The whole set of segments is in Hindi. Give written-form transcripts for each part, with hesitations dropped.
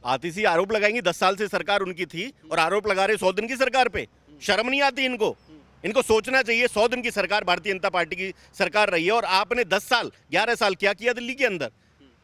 आती सी आरोप लगाएंगी, 10 साल से सरकार उनकी थी और आरोप लगा रहे 100 दिन की सरकार पे। शर्म नहीं आती इनको? इनको सोचना चाहिए। 100 दिन की सरकार भारतीय जनता पार्टी की सरकार रही है और आपने 10 साल 11 साल क्या किया दिल्ली के अंदर,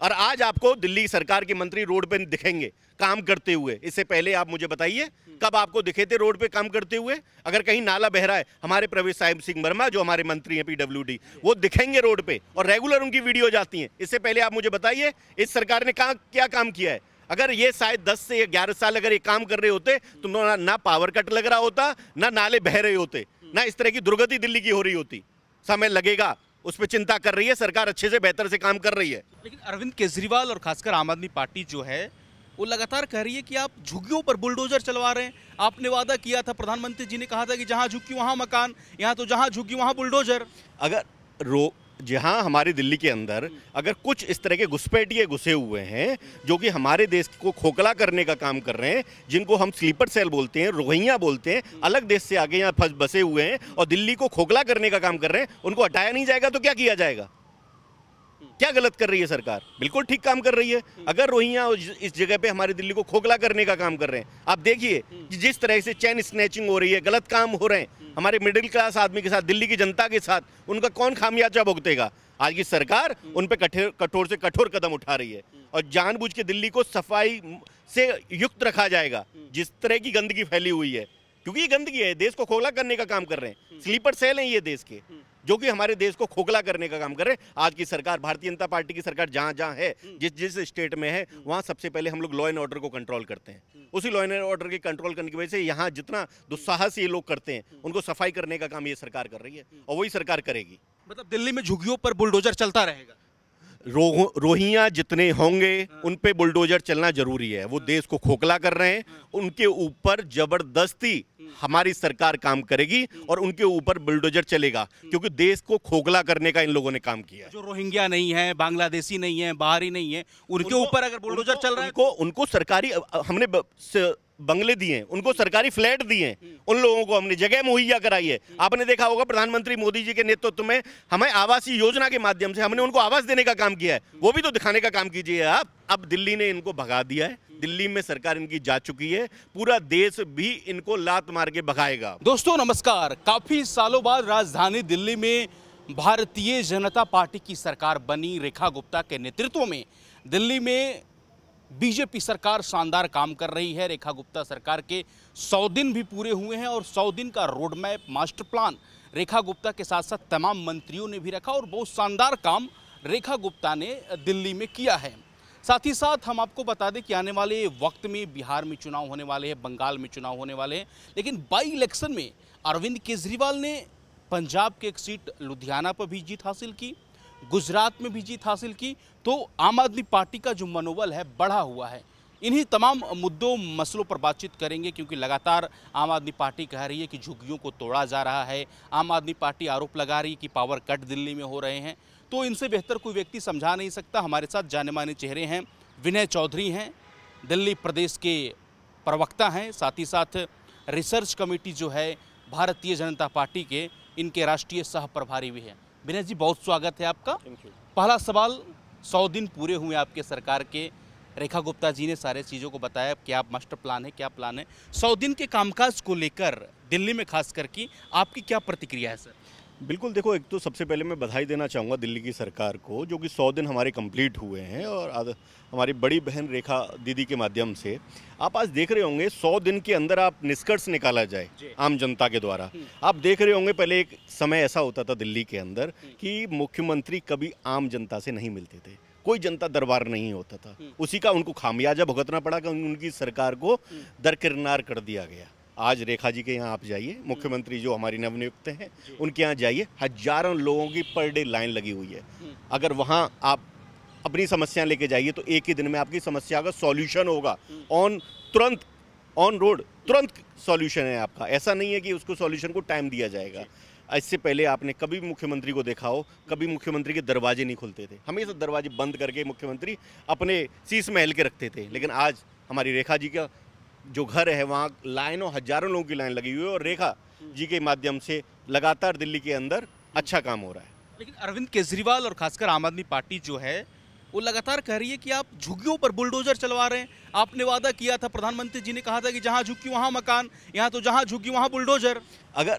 और आज आपको दिल्ली सरकार के मंत्री रोड पे दिखेंगे काम करते हुए। इससे पहले आप मुझे बताइए कब आपको दिखे थे रोड पे काम करते हुए? अगर कहीं नाला बह रहा है, हमारे प्रवेश साहिब सिंह वर्मा जो हमारे मंत्री हैं PWD, वो दिखेंगे रोड पे और रेगुलर उनकी वीडियो जाती हैं। इससे पहले आप मुझे बताइए इस सरकार ने क्या काम किया है? अगर ये शायद 10 से 11 साल अगर ये काम कर रहे होते तो ना पावर कट लग रहा होता, ना नाले बह रहे होते, ना इस तरह की दुर्गति दिल्ली की हो रही होती। समय लगेगा, उस पर चिंता कर रही है सरकार, अच्छे से बेहतर से काम कर रही है। लेकिन अरविंद केजरीवाल और खासकर आम आदमी पार्टी जो है वो लगातार कह रही है कि आप झुग्गियों पर बुलडोजर चलवा रहे हैं। आपने वादा किया था, प्रधानमंत्री जी ने कहा था कि जहां झुग्गी वहां मकान, यहाँ तो जहां झुग्गी वहां बुलडोजर। अगर जहां हमारे दिल्ली के अंदर अगर कुछ इस तरह के घुसपैठिए घुसे हुए हैं जो कि हमारे देश को खोखला करने का काम कर रहे हैं, जिनको हम स्लीपर सेल बोलते हैं, रोहिंग्या बोलते हैं, अलग देश से आगे यहाँ बसे हुए हैं और दिल्ली को खोखला करने का काम कर रहे हैं, उनको हटाया नहीं जाएगा तो क्या किया जाएगा? क्या गलत कर रही है सरकार? बिल्कुल ठीक काम कर रही है। अगर रोहिंग्या इस जगह पे हमारी दिल्ली को खोखला करने का काम कर रहे हैं, आप देखिए कि जिस तरह से चैन स्नैचिंग हो रही है, गलत काम हो रहे हैं हमारे मिडिल क्लास आदमी के साथ, दिल्ली की जनता के साथ, उनका कौन खामियाजा भुगतेगा? आज की सरकार उन पे कठोर से कठोर कदम उठा रही है और जानबूझ के दिल्ली को सफाई से युक्त रखा जाएगा। जिस तरह की गंदगी फैली हुई है, क्योंकि ये गंदगी है, देश को खोखला करने का काम कर रहे हैं, स्लीपर सेल हैं ये देश के, जो कि हमारे देश को खोखला करने का काम कर रहे हैं। आज की सरकार, भारतीय जनता पार्टी की सरकार जहां जहां है, जिस स्टेट में है, वहां सबसे पहले हम लोग लॉ एंड ऑर्डर को कंट्रोल करते हैं। उसी लॉ एंड ऑर्डर के कंट्रोल करने की वजह से यहाँ जितना दुस्साहस ये लोग करते हैं, उनको सफाई करने का काम ये सरकार कर रही है और वही सरकार करेगी। मतलब दिल्ली में झुग्गियों पर बुलडोजर चलता रहेगा? रोहिंग्या जितने होंगे उन पे बुलडोजर चलना जरूरी है। वो देश को खोखला कर रहे हैं, उनके ऊपर जबरदस्ती हमारी सरकार काम करेगी और उनके ऊपर बुलडोजर चलेगा, क्योंकि देश को खोखला करने का इन लोगों ने काम किया है। जो रोहिंग्या नहीं है, बांग्लादेशी नहीं है, बाहरी नहीं है, उनके ऊपर अगर बुलडोजर चल रहा है, उनको सरकारी हमने बंगले दिए हैं, उनको सरकारी फ्लैट दिए हैं, उन लोगों को हमने जगह मुहैया कराई है। आपने देखा होगा प्रधानमंत्री मोदी जी के नेतृत्व में हमें आवासीय योजना के माध्यम से हमने उनको आवास देने का काम किया है। वो भी तो दिखाने का काम कीजिए आप। अब दिल्ली ने इनको भगा दिया है, दिल्ली में सरकार इनकी जा चुकी है, पूरा देश भी इनको लात मार के भगाएगा। दोस्तों नमस्कार। काफी सालों बाद राजधानी दिल्ली में भारतीय जनता पार्टी की सरकार बनी। रेखा गुप्ता के नेतृत्व में दिल्ली में बीजेपी सरकार शानदार काम कर रही है। रेखा गुप्ता सरकार के 100 दिन भी पूरे हुए हैं और 100 दिन का road map, master plan Rekha Gupta के साथ साथ तमाम मंत्रियों ने भी रखा और बहुत शानदार काम रेखा गुप्ता ने दिल्ली में किया है। साथ ही साथ हम आपको बता दें कि आने वाले वक्त में बिहार में चुनाव होने वाले हैं, बंगाल में चुनाव होने वाले हैं, लेकिन बाई इलेक्शन में अरविंद केजरीवाल ने पंजाब के एक सीट लुधियाना पर भी जीत हासिल की, गुजरात में भी जीत हासिल की। तो आम आदमी पार्टी का जो मनोबल है बढ़ा हुआ है। इन्हीं तमाम मुद्दों मसलों पर बातचीत करेंगे, क्योंकि लगातार आम आदमी पार्टी कह रही है कि झुग्गियों को तोड़ा जा रहा है। आम आदमी पार्टी आरोप लगा रही है कि पावर कट दिल्ली में हो रहे हैं। तो इनसे बेहतर कोई व्यक्ति समझा नहीं सकता। हमारे साथ जाने माने चेहरे हैं। विनय चौधरी हैं, दिल्ली प्रदेश के प्रवक्ता हैं, साथ ही साथ रिसर्च कमेटी जो है भारतीय जनता पार्टी के, इनके राष्ट्रीय सह प्रभारी भी हैं। विनय जी, बहुत स्वागत है आपका। पहला सवाल, 100 दिन पूरे हुए आपके सरकार के, रेखा गुप्ता जी ने सारे चीज़ों को बताया, क्या मास्टर प्लान है, क्या प्लान है। 100 दिन के कामकाज को लेकर दिल्ली में खास करके आपकी क्या प्रतिक्रिया है सर? बिल्कुल, देखो, एक तो सबसे पहले मैं बधाई देना चाहूँगा दिल्ली की सरकार को, जो कि 100 दिन हमारे कंप्लीट हुए हैं और हमारी बड़ी बहन रेखा दीदी के माध्यम से आप आज देख रहे होंगे 100 दिन के अंदर आप निष्कर्ष निकाला जाए आम जनता के द्वारा। आप देख रहे होंगे पहले एक समय ऐसा होता था दिल्ली के अंदर कि मुख्यमंत्री कभी आम जनता से नहीं मिलते थे, कोई जनता दरबार नहीं होता था, उसी का उनको खामियाजा भुगतना पड़ा कि उनकी सरकार को दरकिनार कर दिया गया। आज रेखा जी के यहाँ आप जाइए, मुख्यमंत्री जो हमारी नवनियुक्त हैं उनके यहाँ जाइए, हजारों लोगों की पर डे लाइन लगी हुई है। अगर वहाँ आप अपनी समस्या लेके जाइए तो एक ही दिन में आपकी समस्या का सॉल्यूशन होगा, तुरंत ऑन रोड तुरंत सॉल्यूशन है आपका। ऐसा नहीं है कि उसको सॉल्यूशन को टाइम दिया जाएगा। इससे पहले आपने कभी मुख्यमंत्री को देखा हो, कभी मुख्यमंत्री के दरवाजे नहीं खुलते थे, हमेशा दरवाजे बंद करके मुख्यमंत्री अपने शीश महल के रखते थे। लेकिन आज हमारी रेखा जी का जो घर है वहाँ लाइनों, हजारों लोगों की लाइन लगी हुई है और रेखा जी के माध्यम से लगातार दिल्ली के अंदर अच्छा काम हो रहा है। लेकिन अरविंद केजरीवाल और खासकर आम आदमी पार्टी जो है वो लगातार कह रही है कि आप झुग्गियों पर बुलडोजर चलवा रहे हैं। आपने वादा किया था, प्रधानमंत्री जी ने कहा था कि जहां झुग्गी वहां मकान, यहाँ तो जहां झुग्गी वहां बुलडोजर। अगर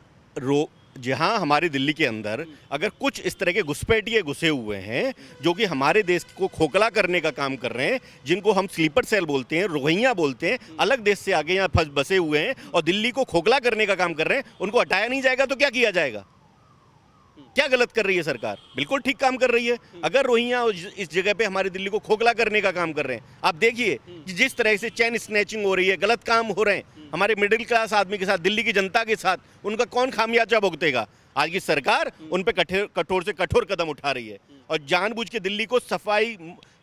जहां हमारी दिल्ली के अंदर अगर कुछ इस तरह के घुसपैठिए घुसे हुए हैं जो कि हमारे देश को खोखला करने का काम कर रहे हैं, जिनको हम स्लीपर सेल बोलते हैं, रोहिंग्या बोलते हैं, अलग देश से आगे यहाँ बसे हुए हैं और दिल्ली को खोखला करने का काम कर रहे हैं, उनको हटाया नहीं जाएगा तो क्या किया जाएगा? क्या गलत कर रही है सरकार? बिल्कुल ठीक काम कर रही है। अगर रोहिंग्या इस जगह पे हमारी दिल्ली को खोखला करने का काम कर रहे हैं, आप देखिए कि जिस तरह से चैन स्नैचिंग हो रही है, गलत काम हो रहे हैं हमारे मिडिल क्लास आदमी के साथ, दिल्ली की जनता के साथ, उनका कौन खामियाजा भुगतेगा? आज की सरकार उन पे कठोर से कठोर कदम उठा रही है और जानबूझ के दिल्ली को सफाई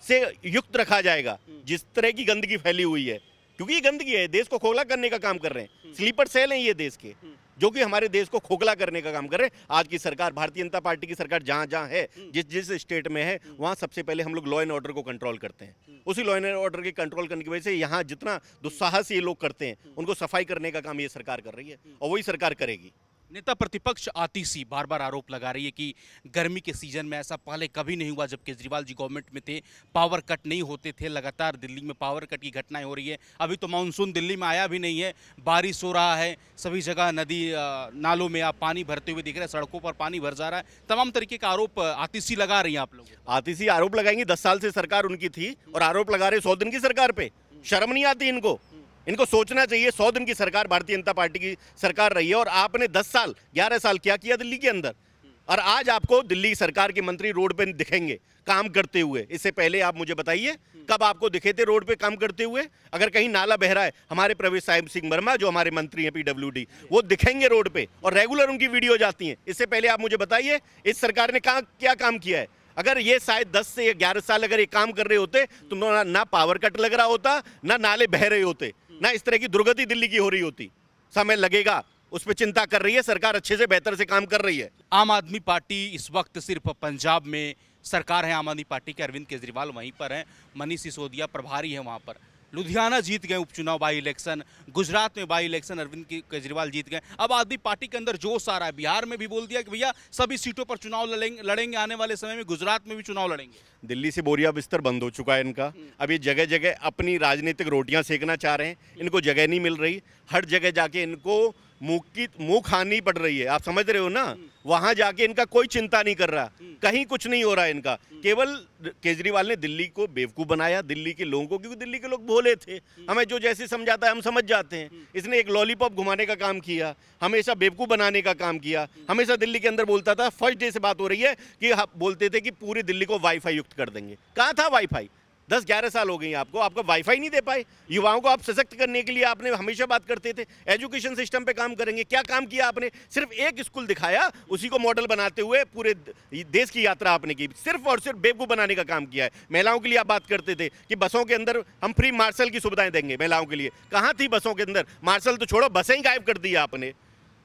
से युक्त रखा जाएगा। जिस तरह की गंदगी फैली हुई है, क्योंकि ये गंदगी है, देश को खोखला करने का काम कर रहे हैं, स्लीपर सेल हैं ये देश के, जो कि हमारे देश को खोखला करने का काम कर रहे हैं। आज की सरकार, भारतीय जनता पार्टी की सरकार जहां जहां है, जिस स्टेट में है, वहां सबसे पहले हम लोग लॉ एंड ऑर्डर को कंट्रोल करते हैं। उसी लॉ एंड ऑर्डर के कंट्रोल करने की वजह से यहाँ जितना दुस्साहस ये लोग करते हैं, उनको सफाई करने का काम ये सरकार कर रही है और वही सरकार करेगी। नेता प्रतिपक्ष आतिशी बार बार आरोप लगा रही है कि गर्मी के सीजन में ऐसा पहले कभी नहीं हुआ जब केजरीवाल जी गवर्नमेंट में थे, पावर कट नहीं होते थे, लगातार दिल्ली में पावर कट की घटनाएं हो रही है। अभी तो मानसून दिल्ली में आया भी नहीं है, बारिश हो रहा है, सभी जगह नदी नालों में आप पानी भरते हुए दिख रहे हैं, सड़कों पर पानी भर जा रहा है। तमाम तरीके का आरोप आतिशी लगा रही है आप लोग। आतिशी आरोप लगाएंगी, 10 साल से सरकार उनकी थी और आरोप लगा रहे 100 दिन की सरकार पे। शर्म नहीं आती इनको? इनको सोचना चाहिए। 100 दिन की सरकार भारतीय जनता पार्टी की सरकार रही है और आपने 10 साल 11 साल क्या किया दिल्ली के अंदर? और आज आपको दिल्ली सरकार के मंत्री रोड पे दिखेंगे काम करते हुए। इससे पहले आप मुझे बताइए कब आपको दिखे थे रोड पे काम करते हुए? अगर कहीं नाला बह रहा है, हमारे प्रवेश साहिब सिंह वर्मा जो हमारे मंत्री हैं PWD, वो दिखेंगे रोड पे और रेगुलर उनकी वीडियो जाती हैं। इससे पहले आप मुझे बताइए इस सरकार ने क्या काम किया है? अगर ये शायद 10 से 11 साल अगर ये काम कर रहे होते तो ना पावर कट लग रहा होता, ना नाले बह रहे होते, ना इस तरह की दुर्गति दिल्ली की हो रही होती। समय लगेगा, उस पर चिंता कर रही है सरकार, अच्छे से बेहतर से काम कर रही है। आम आदमी पार्टी इस वक्त सिर्फ पंजाब में सरकार है, आम आदमी पार्टी के अरविंद केजरीवाल वहीं पर हैं, मनीष सिसोदिया प्रभारी हैं वहाँ पर। लुधियाना जीत गए उपचुनाव बाई इलेक्शन, गुजरात में बाई इलेक्शन अरविंद केजरीवाल जीत गए। अब आदमी पार्टी के अंदर जोश आ रहा है। बिहार में भी बोल दिया कि भैया सभी सीटों पर चुनाव लड़ेंगे आने वाले समय में, गुजरात में भी चुनाव लड़ेंगे। दिल्ली से बोरिया बिस्तर बंद हो चुका है इनका। अब ये जगह जगह अपनी राजनीतिक रोटियां सेकना चाह रहे हैं, इनको जगह नहीं मिल रही। हर जगह जाके इनको मुंह खानी पड़ रही है, आप समझ रहे हो ना? वहां जाके इनका कोई चिंता नहीं कर रहा, कहीं कुछ नहीं हो रहा है इनका। केवल केजरीवाल ने दिल्ली को बेवकूफ़ बनाया, दिल्ली के लोगों को, क्योंकि दिल्ली के लोग भोले थे, हमें जो जैसे समझाता है हम समझ जाते हैं। इसने एक लॉलीपॉप घुमाने का काम किया, हमेशा बेवकूफ़ बनाने का काम किया। हमेशा दिल्ली के अंदर बोलता था, फर्स्ट डे से बात हो रही है कि बोलते थे कि पूरी दिल्ली को वाईफाई युक्त कर देंगे। कहाँ था वाईफाई? 10-11 साल हो गई आपको वाईफाई नहीं दे पाए। युवाओं को आप सशक्त करने के लिए आपने हमेशा बात करते थे एजुकेशन सिस्टम पे काम करेंगे। क्या काम किया आपने? सिर्फ एक स्कूल दिखाया, उसी को मॉडल बनाते हुए पूरे देश की यात्रा आपने की। सिर्फ और सिर्फ बेवकूफ़ बनाने का काम किया है। महिलाओं के लिए आप बात करते थे कि बसों के अंदर हम फ्री मार्शल की सुविधाएं देंगे महिलाओं के लिए। कहाँ थी बसों के अंदर? मार्शल तो छोड़ो, बसें ही गायब कर दी आपने।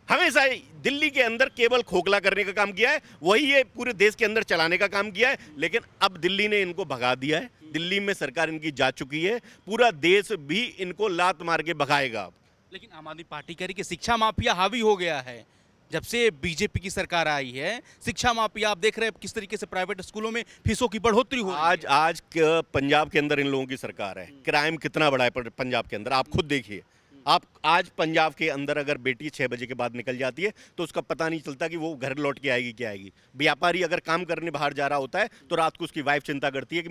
हमेशा दिल्ली के अंदर केवल खोखला करने का काम किया है, वही ये पूरे देश के अंदर चलाने का काम किया है। लेकिन अब दिल्ली ने इनको भगा दिया है, दिल्ली में सरकार इनकी जा चुकी है, पूरा देश भी इनको लात मार के भगाएगा अब। लेकिन आम आदमी पार्टी कह रही कि शिक्षा माफिया हावी हो गया है। जब से बीजेपी की सरकार आई है, शिक्षा माफिया आप देख रहे हैं किस तरीके से प्राइवेट स्कूलों में फीसों की बढ़ोतरी हो रही है। आज पंजाब के अंदर इन लोगों की सरकार है, क्राइम कितना बड़ा है पंजाब के अंदर, आप खुद देखिए। आप आज पंजाब के अंदर अगर बेटी 6 बजे के बाद निकल जाती है तो उसका पता नहीं चलता कि वो घर लौट के आएगी क्या आएगी। व्यापारी अगर काम करने बाहर जा रहा होता है तो रात को उसकी वाइफ चिंता करती है कि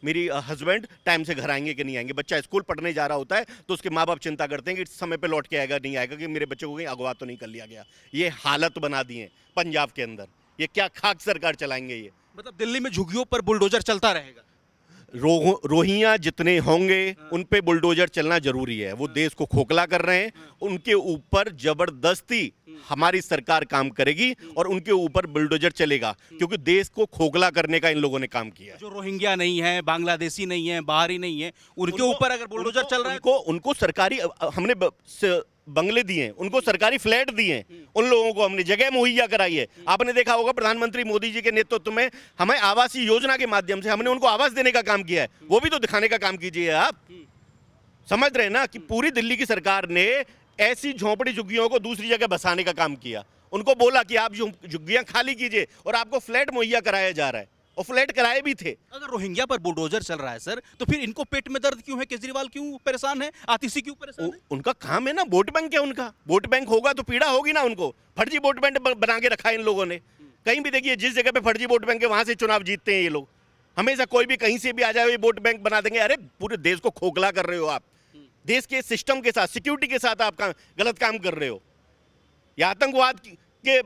मेरी हस्बैंड टाइम से घर आएंगे कि नहीं आएंगे। बच्चा स्कूल पढ़ने जा रहा होता है तो उसके माँ बाप चिंता करते हैं कि समय पे लौट के आएगा नहीं आएगा, कि मेरे बच्चे को कहीं अगवा तो नहीं कर लिया गया। ये हालत बना दी है पंजाब के अंदर। ये क्या खाक सरकार चलाएंगे ये? मतलब दिल्ली में झुग्गियों पर बुलडोजर चलता रहेगा। रोहिंग्या जितने होंगे उन पे बुलडोजर चलना जरूरी है। वो देश को खोखला कर रहे हैं, उनके ऊपर जबरदस्ती हमारी सरकार काम करेगी और उनके ऊपर बुलडोजर चलेगा, क्योंकि देश को खोखला करने का इन लोगों ने काम किया। जो रोहिंग्या नहीं है, बांग्लादेशी नहीं है, बाहरी नहीं है, उनके ऊपर अगर बुलडोजर चल रहा है, उनको सरकारी हमने बंगले दिए हैं, उनको सरकारी फ्लैट दिए हैं, उन लोगों को हमने जगह मुहैया कराई है। आपने देखा होगा प्रधानमंत्री मोदी जी के नेतृत्व में हमें आवासीय योजना के माध्यम से हमने उनको आवास देने का काम किया है। वो भी तो दिखाने का काम कीजिए। आप समझ रहे हैं ना कि पूरी दिल्ली की सरकार ने ऐसी झोंपड़ी झुग्गियों को दूसरी जगह बसाने का काम किया। उनको बोला कि आप झुग्गियां खाली कीजिए और आपको फ्लैट मुहैया कराया जा रहा है और फ्लैट कराए भी थे। अगर रोहिंग्या पर बुलडोजर चल रहा है सर, तो फिर इनको पेट में दर्द क्यों है? केजरीवाल क्यों परेशान है? आतिशी क्यों परेशान है? उनका काम है ना, वोट बैंक है उनका। वोट बैंक होगा तो पीड़ा होगी ना उनको। फर्जी वोट बैंक बना के रखा है इन लोगों ने। कहीं भी देखिए, जिस जगह पे फर्जी वोट बैंक है वहां से चुनाव जीतते हैं ये लोग। हमेशा कोई भी कहीं से भी आ जाए वोट बैंक बना देंगे। अरे पूरे देश को खोखला कर रहे हो आप। देश के सिस्टम के साथ, सिक्योरिटी के साथ आप गलत काम कर रहे हो। या आतंकवाद के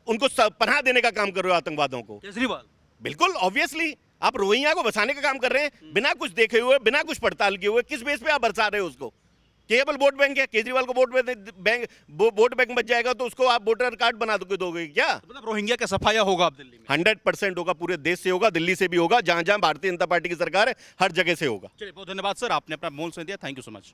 उनको पनाह देने का काम कर रहे हो आतंकवादियों को। केजरीवाल बिल्कुल ऑब्वियसली आप रोहिंग्या को बसाने का काम कर रहे हैं, बिना कुछ देखे हुए, बिना कुछ पड़ताल किए हुए। किस बेस पे आप बरसा रहे हो उसको? केवल वोट बैंक है। केजरीवाल को वोट बैंक बच जाएगा तो उसको आप वोटर कार्ड बना दोगे क्या? मतलब रोहिंग्या का सफाया होगा अब दिल्ली में? 100% होगा। पूरे देश से होगा, दिल्ली से भी होगा, जहां जहां भारतीय जनता पार्टी की सरकार है हर जगह से होगा। चलिए, बहुत धन्यवाद सर, आपने अपना मोल से दिया। Thank you so much.